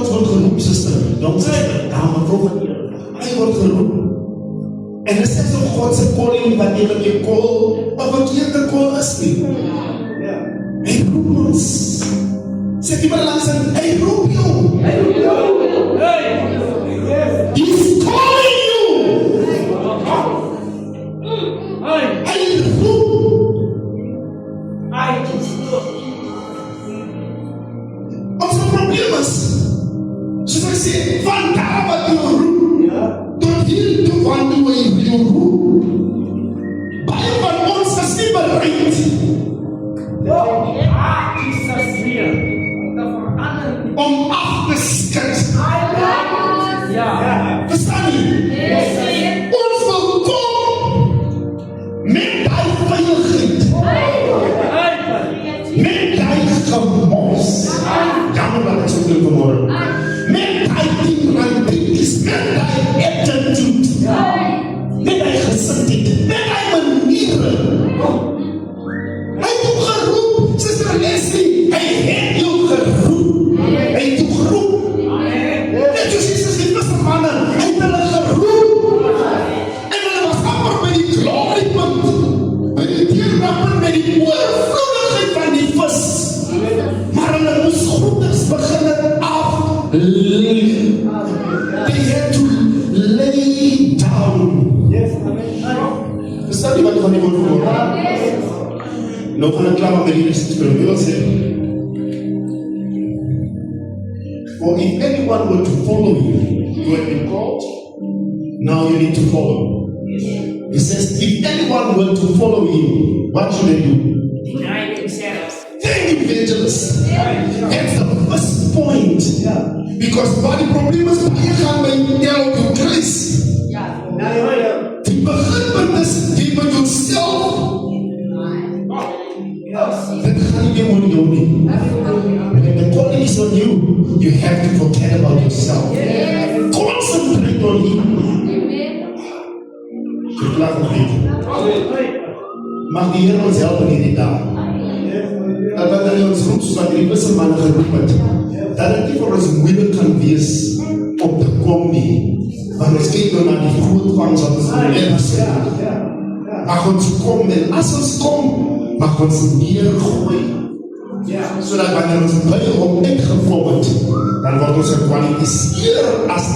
wordt geroep, zuster. Jong zuster, dame, vrouw van hier. Hij wordt geroep. En het is ook Godse calling wanneer je call, maar verkeerde call is niet. Hij roept ons. Zeg die maar langs aan, hij roept jou. He's calling you. Hij roept. Onze probleem is, zoals ik zei, van daar wat je roept, tot hier toe van je roept. Bij van ons is niet bereid. Om af te schieten. Verstaan je? Ons wil komen met die veiligheid. Met die gemors. Jammer dat ik zo druk vanmorgen. Met die dingrandries. Met die attitude. Met die gezindheid. Met die manieren. Hij heeft geroep, zuster Leslie. Hij heeft jou geroep. Hij heeft jou geroep. Net zoals Jezus die beste mannen. Hij heeft hulle geroep. En hulle was amper bij die gloriepunt. Bij die dierrappen, bij die oorvloedigheid van die vis. Maar hulle moest goeders beginnen afleggen. They had to lay down. Verstaan je wat ik van die woord voor? Nou gaan ik klaar met die spreken. Wil zeggen. For if anyone were to follow you, you have been called. Now you need to follow. He says, if anyone were to follow you, what should they do? Deny themselves. Thank you, evangelist. That's the first point. Because body problems je gaan bij jou op Christ. Die beginpunt is, die met jezelf. Then the calling is on you. You have to forget about yourself. Concentrate on Him. Je klaagt nog niet. Mag die Heer ons helpen in die dag. Dat wanneer ons roept, zoals die wisse mannen geroepen, dat het niet voor ons moeilijk kan wees om te komen nie. Want ons kijkt naar die grootvangs wat ons ergens mag ons komen. En als ons komen, mag ons neergooien. Zodat wanneer ons buil op uitgevormd, dan wordt ons gekwalificeerd als